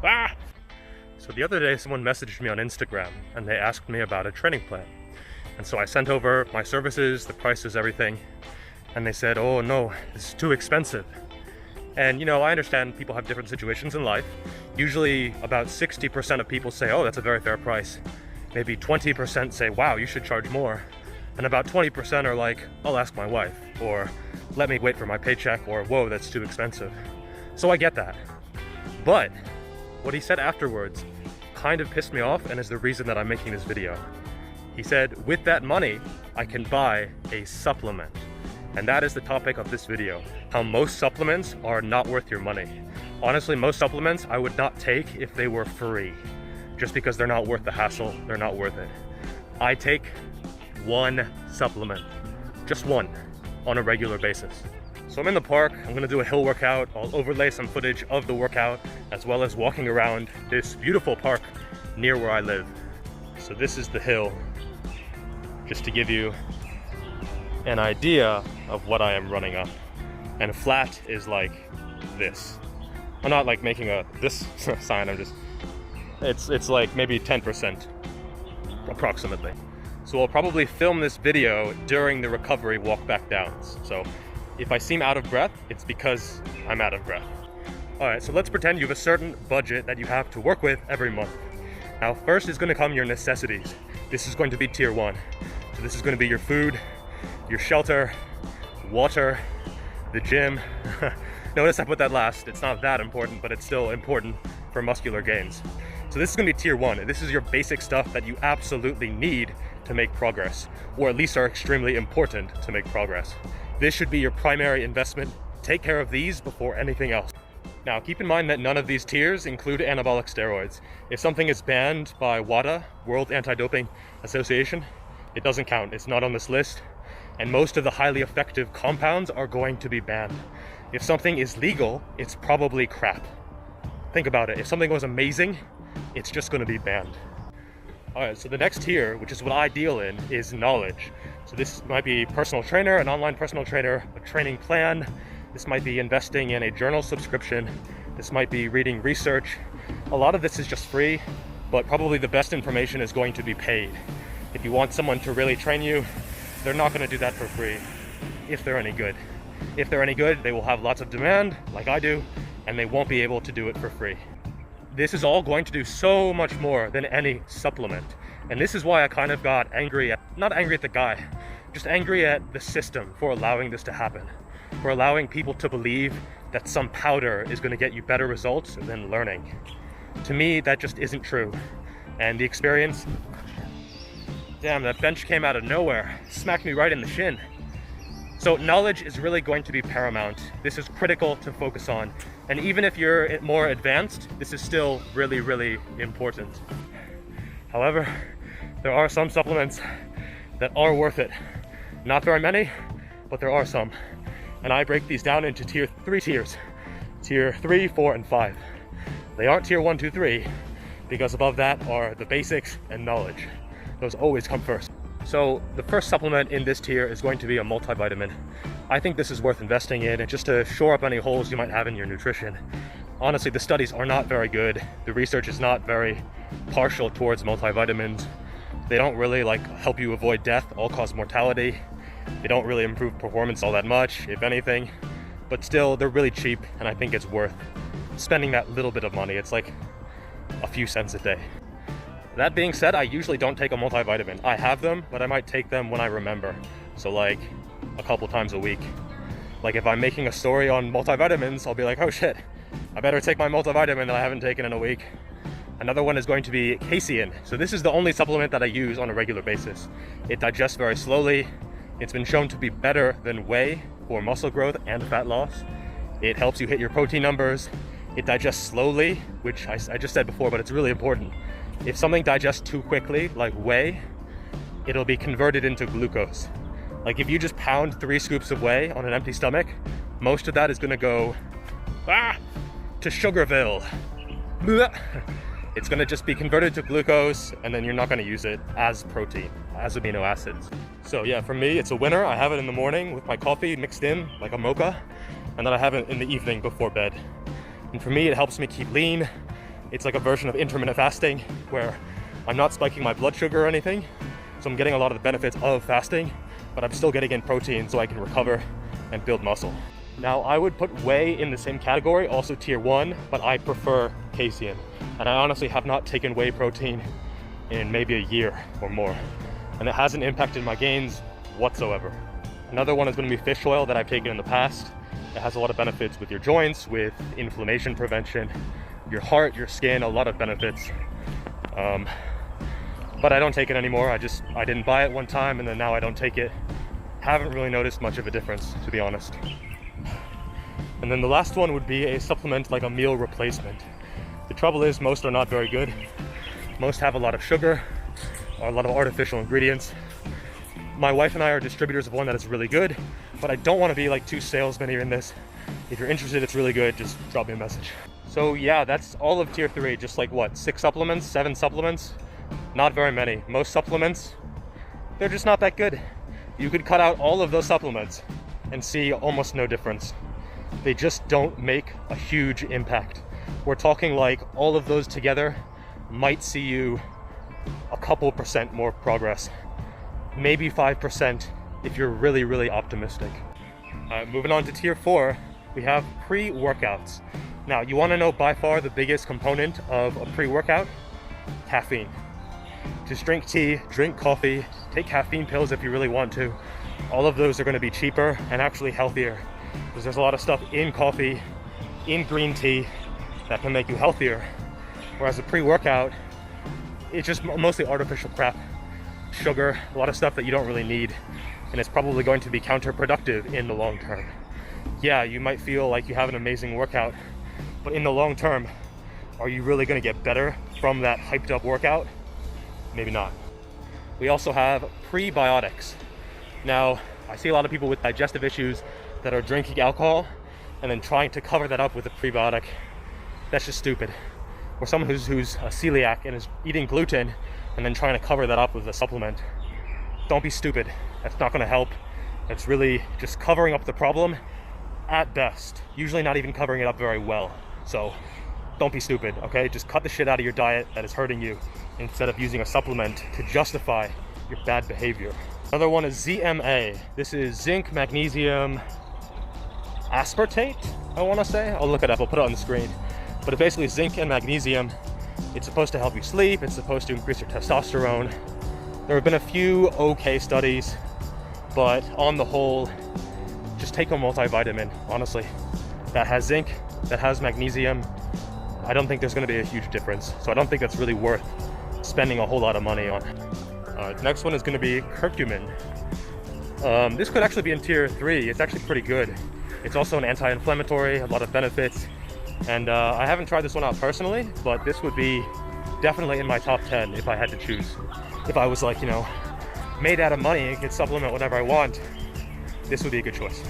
Ah! So the other day someone messaged me on Instagram and they asked me about a training plan. And so I sent over my services, the prices, everything. And they said, oh no, this is too expensive. And you know, I understand people have different situations in life. Usually about 60% of people say, oh, that's a very fair price. Maybe 20% say, wow, you should charge more. And about 20% are like, I'll ask my wife, or let me wait for my paycheck, or whoa, that's too expensive. So I get that. But what he said afterwards kind of pissed me off and is the reason that I'm making this video. He said, with that money, I can buy a supplement. And that is the topic of this video, how most supplements are not worth your money. Honestly, most supplements I would not take if they were free, just because they're not worth the hassle, they're not worth it. I take one supplement, just one, on a regular basis. So I'm in the park, I'm gonna do a hill workout. I'll overlay some footage of the workout, as well as walking around this beautiful park near where I live. So this is the hill, just to give you an idea of what I am running up. And flat is like this. I'm not like making this sign, I'm just, it's like maybe 10% approximately. So I'll probably film this video during the recovery walk back downs. So if I seem out of breath, it's because I'm out of breath. All right, so let's pretend you have a certain budget that you have to work with every month. Now, first is gonna come your necessities. This is going to be tier 1. So this is gonna be your food, your shelter, water, the gym. Notice I put that last. It's not that important, but it's still important for muscular gains. So this is gonna be tier 1, and this is your basic stuff that you absolutely need to make progress, or at least are extremely important to make progress. This should be your primary investment. Take care of these before anything else. Now, keep in mind that none of these tiers include anabolic steroids. If something is banned by WADA, World Anti-Doping Association, it doesn't count. It's not on this list. And most of the highly effective compounds are going to be banned. If something is legal, it's probably crap. Think about it. If something was amazing, it's just going to be banned. All right, so the next tier, which is what I deal in, is knowledge. So this might be personal trainer, an online personal trainer, a training plan. This might be investing in a journal subscription. This might be reading research. A lot of this is just free, but probably the best information is going to be paid. If you want someone to really train you, they're not going to do that for free, if they're any good. If they're any good, they will have lots of demand, like I do, and they won't be able to do it for free. This is all going to do so much more than any supplement. And this is why I kind of got angry not angry at the guy, just angry at the system for allowing this to happen. For allowing people to believe that some powder is going to get you better results than learning. To me, that just isn't true. And the experience, damn, that bench came out of nowhere, smacked me right in the shin. So knowledge is really going to be paramount. This is critical to focus on. And even if you're more advanced, this is still really, really important. However, there are some supplements that are worth it. Not very many, but there are some. And I break these down into three tiers. Tier 3, 4, and 5. They aren't tier 1, 2, 3, because above that are the basics and knowledge. Those always come first. So the first supplement in this tier is going to be a multivitamin. I think this is worth investing in, just to shore up any holes you might have in your nutrition. Honestly, the studies are not very good. The research is not very partial towards multivitamins. They don't really help you avoid death, all-cause mortality. They don't really improve performance all that much, if anything. But still, they're really cheap, and I think it's worth spending that little bit of money. It's like a few cents a day. That being said, I usually don't take a multivitamin. I have them, but I might take them when I remember. So like a couple times a week. Like if I'm making a story on multivitamins, I'll be like, oh shit, I better take my multivitamin that I haven't taken in a week. Another one is going to be casein. So this is the only supplement that I use on a regular basis. It digests very slowly. It's been shown to be better than whey for muscle growth and fat loss. It helps you hit your protein numbers. It digests slowly, which I just said before, but it's really important. If something digests too quickly, like whey, it'll be converted into glucose. Like if you just pound 3 scoops of whey on an empty stomach, most of that is gonna go to Sugarville. It's gonna just be converted to glucose, and then you're not gonna use it as protein, as amino acids. So yeah, for me, it's a winner. I have it in the morning with my coffee mixed in, like a mocha, and then I have it in the evening before bed. And for me, it helps me keep lean. It's like a version of intermittent fasting where I'm not spiking my blood sugar or anything, so I'm getting a lot of the benefits of fasting, but I'm still getting in protein so I can recover and build muscle. Now, I would put whey in the same category, also tier 1, but I prefer casein. And I honestly have not taken whey protein in maybe a year or more, and it hasn't impacted my gains whatsoever. Another one is going to be fish oil that I've taken in the past. It has a lot of benefits with your joints, with inflammation prevention, your heart, your skin, a lot of benefits. But I don't take it anymore. I didn't buy it one time and then now I don't take it. Haven't really noticed much of a difference, to be honest. And then the last one would be a supplement like a meal replacement. The trouble is most are not very good. Most have a lot of sugar or a lot of artificial ingredients. My wife and I are distributors of one that is really good, but I don't want to be like two salesmen here in this. If you're interested, it's really good, just drop me a message. So yeah, that's all of tier 3, just like what, 6 supplements, 7 supplements? Not very many. Most supplements, they're just not that good. You could cut out all of those supplements and see almost no difference. They just don't make a huge impact. We're talking like all of those together might see you a couple % more progress. Maybe 5% if you're really, really optimistic. Moving on to tier 4, we have pre-workouts. Now, you want to know by far the biggest component of a pre-workout? Caffeine. Just drink tea, drink coffee, take caffeine pills if you really want to. All of those are going to be cheaper and actually healthier, because there's a lot of stuff in coffee, in green tea, that can make you healthier. Whereas a pre-workout, it's just mostly artificial crap. Sugar, a lot of stuff that you don't really need, and it's probably going to be counterproductive in the long term. Yeah, you might feel like you have an amazing workout, but in the long term, are you really going to get better from that hyped up workout? Maybe not. We also have prebiotics. Now, I see a lot of people with digestive issues that are drinking alcohol and then trying to cover that up with a prebiotic. That's just stupid. Or someone who's a celiac and is eating gluten and then trying to cover that up with a supplement. Don't be stupid. That's not going to help. It's really just covering up the problem at best. Usually not even covering it up very well. So don't be stupid, okay? Just cut the shit out of your diet that is hurting you instead of using a supplement to justify your bad behavior. Another one is ZMA. This is zinc, magnesium, aspartate, I want to say. I'll look it up, I'll put it on the screen. But it's basically zinc and magnesium. It's supposed to help you sleep. It's supposed to increase your testosterone. There have been a few okay studies, but on the whole, just take a multivitamin, honestly. That has zinc, that has magnesium. I don't think there's going to be a huge difference. So I don't think that's really worth spending a whole lot of money on. The next one is going to be curcumin. This could actually be in tier 3. It's actually pretty good. It's also an anti-inflammatory, a lot of benefits. And I haven't tried this one out personally, but this would be definitely in my top 10 if I had to choose. If I was like, you know, made out of money and could supplement whatever I want, this would be a good choice.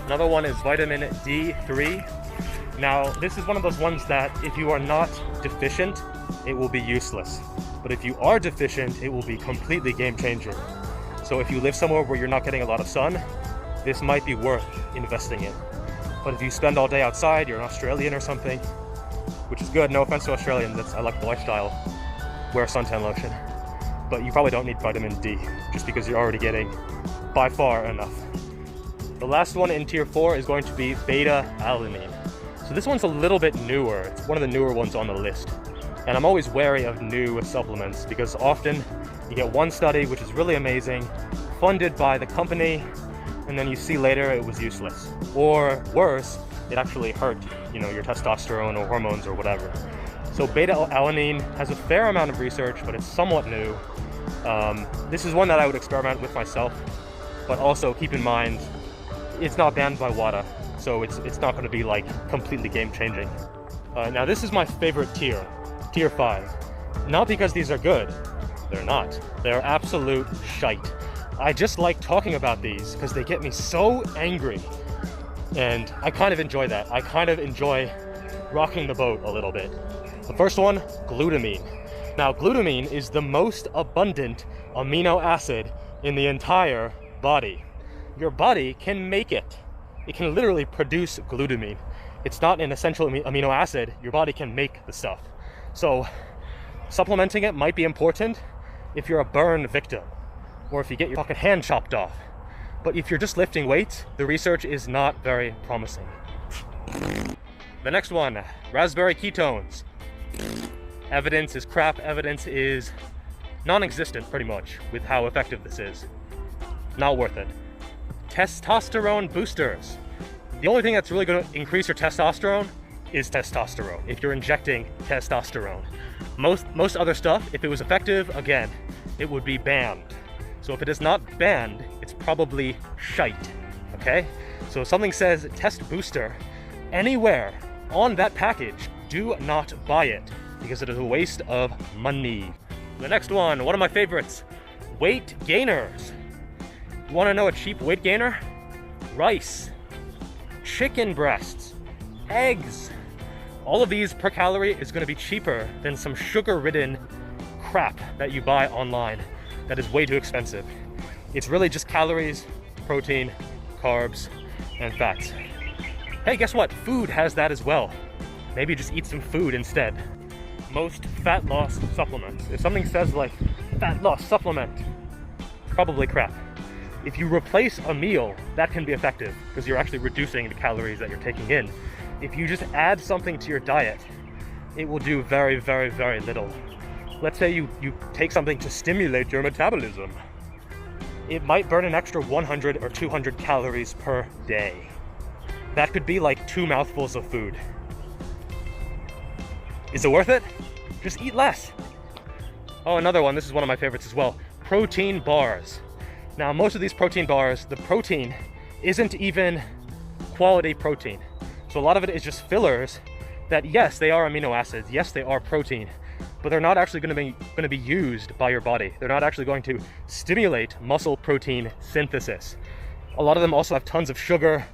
Another one is vitamin D3. Now, this is one of those ones that if you are not deficient, it will be useless. But if you are deficient, it will be completely game-changing. So if you live somewhere where you're not getting a lot of sun, this might be worth investing in. But if you spend all day outside, you're an Australian or something, which is good, no offense to Australians, I like the lifestyle, wear suntan lotion. But you probably don't need vitamin D, just because you're already getting, by far, enough. The last one in tier 4 is going to be beta-alanine. So this one's a little bit newer. It's one of the newer ones on the list. And I'm always wary of new supplements because often you get one study which is really amazing, funded by the company, and then you see later it was useless. Or worse, it actually hurt, you know, your testosterone or hormones or whatever. So beta-alanine has a fair amount of research, but it's somewhat new. This is one that I would experiment with myself, but also keep in mind, it's not banned by WADA, so it's not going to be like completely game-changing. Now this is my favorite tier, tier 5. Not because these are good, they're not. They're absolute shite. I just like talking about these because they get me so angry, and I kind of enjoy that. I kind of enjoy rocking the boat a little bit. The first one, glutamine. Now glutamine is the most abundant amino acid in the entire body. Your body can make it. It can literally produce glutamine. It's not an essential amino acid. Your body can make the stuff. So supplementing it might be important if you're a burn victim or if you get your fucking hand chopped off. But if you're just lifting weights, the research is not very promising. The next one, raspberry ketones. Evidence is crap. Evidence is non-existent pretty much with how effective this is. Not worth it. Testosterone boosters. The only thing that's really going to increase your testosterone is testosterone, if you're injecting testosterone. Most other stuff, if it was effective, again, it would be banned. So if it is not banned, it's probably shite, okay? So if something says test booster, anywhere on that package, do not buy it, because it is a waste of money. The next one of my favorites, weight gainers. You wanna know a cheap weight gainer? Rice, chicken breasts, eggs. All of these per calorie is gonna be cheaper than some sugar-ridden crap that you buy online that is way too expensive. It's really just calories, protein, carbs, and fats. Hey, guess what? Food has that as well. Maybe just eat some food instead. Most fat loss supplements. If something says like fat loss supplement, it's probably crap. If you replace a meal, that can be effective because you're actually reducing the calories that you're taking in. If you just add something to your diet, it will do very, very, very little. Let's say you take something to stimulate your metabolism. It might burn an extra 100 or 200 calories per day. That could be like 2 mouthfuls of food. Is it worth it? Just eat less. Oh, another one, this is one of my favorites as well. Protein bars. Now, most of these protein bars, the protein isn't even quality protein. So a lot of it is just fillers that, yes, they are amino acids, yes, they are protein, but they're not actually going to be used by your body. They're not actually going to stimulate muscle protein synthesis. A lot of them also have tons of sugar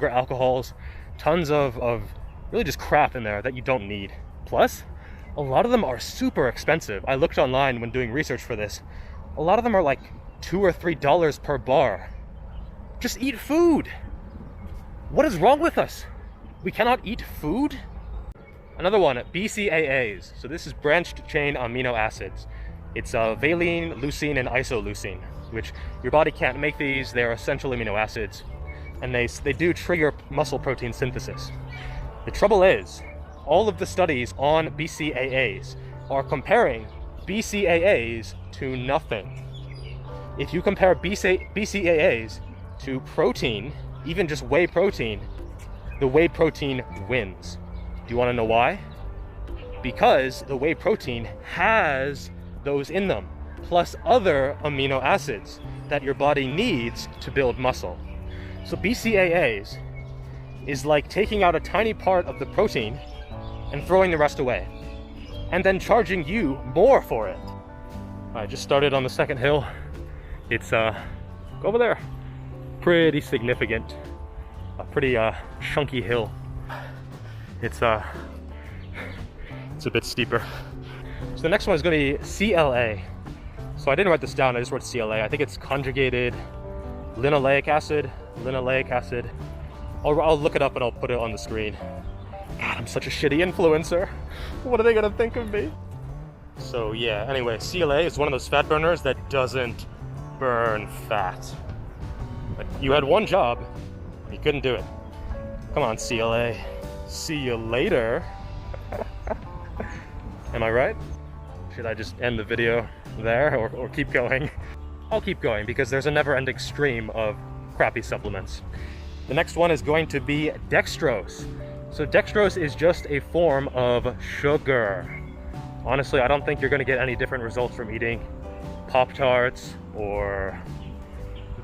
alcohols, tons of really just crap in there that you don't need. Plus, a lot of them are super expensive. I looked online when doing research for this. A lot of them are like $2 or $3 per bar. Just eat food. What is wrong with us? We cannot eat food? Another one, BCAAs. So this is branched chain amino acids. It's valine, leucine, and isoleucine, which your body can't make these. They're essential amino acids, and they do trigger muscle protein synthesis. The trouble is, all of the studies on BCAAs are comparing BCAAs to nothing. If you compare BCAAs to protein, even just whey protein, the whey protein wins. Do you want to know why? Because the whey protein has those in them, plus other amino acids that your body needs to build muscle. So BCAAs is like taking out a tiny part of the protein and throwing the rest away, and then charging you more for it. I just started on the second hill. It's go over there. Pretty significant. A pretty chunky hill. It's a bit steeper. So the next one is going to be CLA. So I didn't write this down, I just wrote CLA. I think it's conjugated linoleic acid. I'll look it up and I'll put it on the screen. God, I'm such a shitty influencer. What are they gonna think of me? So yeah, anyway, CLA is one of those fat burners that doesn't burn fat. But you had one job, you couldn't do it. Come on, CLA. See you later. Am I right? Should I just end the video there or keep going? I'll keep going because there's a never-ending stream of crappy supplements. The next one is going to be Dextrose. So Dextrose is just a form of sugar. Honestly, I don't think you're going to get any different results from eating Pop-Tarts or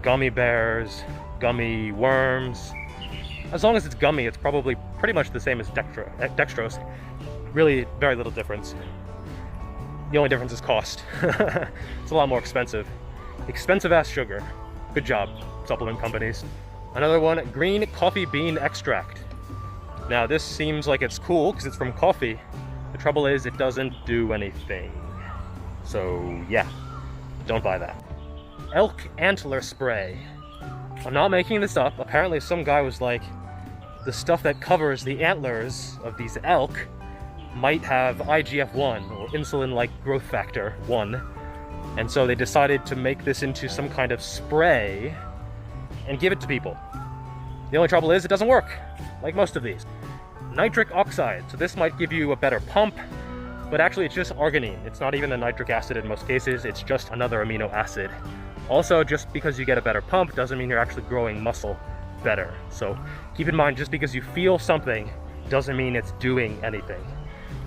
gummy bears, gummy worms. As long as it's gummy, it's probably pretty much the same as Dextrose. Really, very little difference. The only difference is cost. It's a lot more expensive. Expensive ass sugar. Good job, supplement companies. Another one, green coffee bean extract. Now this seems like it's cool because it's from coffee. The trouble is it doesn't do anything. So yeah, don't buy that. Elk Antler Spray. I'm not making this up. Apparently some guy was like, the stuff that covers the antlers of these elk might have IGF-1 or insulin-like growth factor 1. And so they decided to make this into some kind of spray and give it to people. The only trouble is it doesn't work, like most of these. Nitric Oxide, so this might give you a better pump, but actually it's just arginine. It's not even a nitric acid in most cases, it's just another amino acid. Also, just because you get a better pump doesn't mean you're actually growing muscle better. So keep in mind, just because you feel something doesn't mean it's doing anything.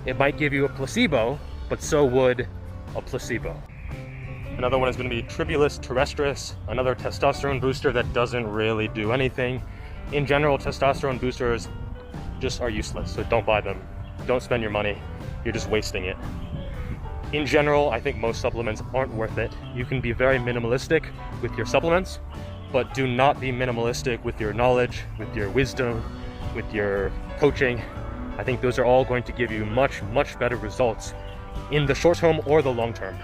It might give you a placebo, but so would a placebo. Another one is going to be Tribulus Terrestris, another testosterone booster that doesn't really do anything. In general, testosterone boosters just are useless, so don't buy them. Don't spend your money, you're just wasting it. In general, I think most supplements aren't worth it. You can be very minimalistic with your supplements, but do not be minimalistic with your knowledge, with your wisdom, with your coaching. I think those are all going to give you much, much better results in the short term or the long term.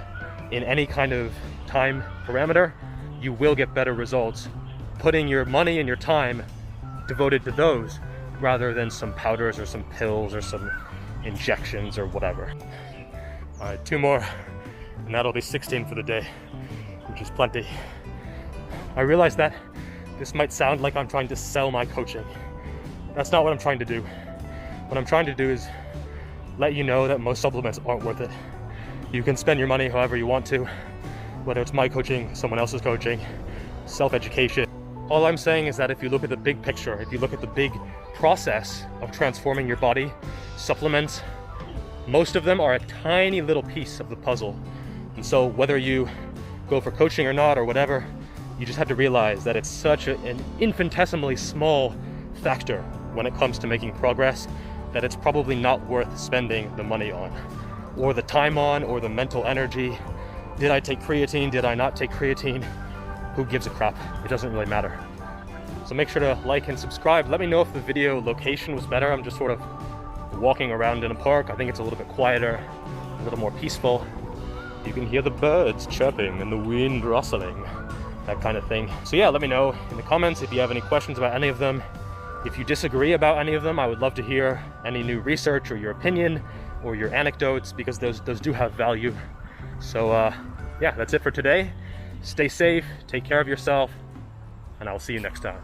In any kind of time parameter, you will get better results putting your money and your time devoted to those rather than some powders or some pills or some injections or whatever. All right, 2 more, and that'll be 16 for the day, which is plenty. I realize that this might sound like I'm trying to sell my coaching. That's not what I'm trying to do. What I'm trying to do is let you know that most supplements aren't worth it. You can spend your money however you want to, whether it's my coaching, someone else's coaching, self-education. All I'm saying is that if you look at the big picture, if you look at the big process of transforming your body, supplements, most of them are a tiny little piece of the puzzle. And so whether you go for coaching or not or whatever, you just have to realize that it's such an infinitesimally small factor when it comes to making progress that it's probably not worth spending the money on, or the time on, or the mental energy. Did I take creatine? Did I not take creatine? Who gives a crap? It doesn't really matter. So make sure to like and subscribe. Let me know if the video location was better. I'm just sort of walking around in a park. I think it's a little bit quieter, a little more peaceful. You can hear the birds chirping and the wind rustling, that kind of thing. So yeah, let me know in the comments if you have any questions about any of them. If you disagree about any of them, I would love to hear any new research or your opinion or your anecdotes, because those do have value. So yeah, that's it for today. Stay safe, take care of yourself, and I'll see you next time.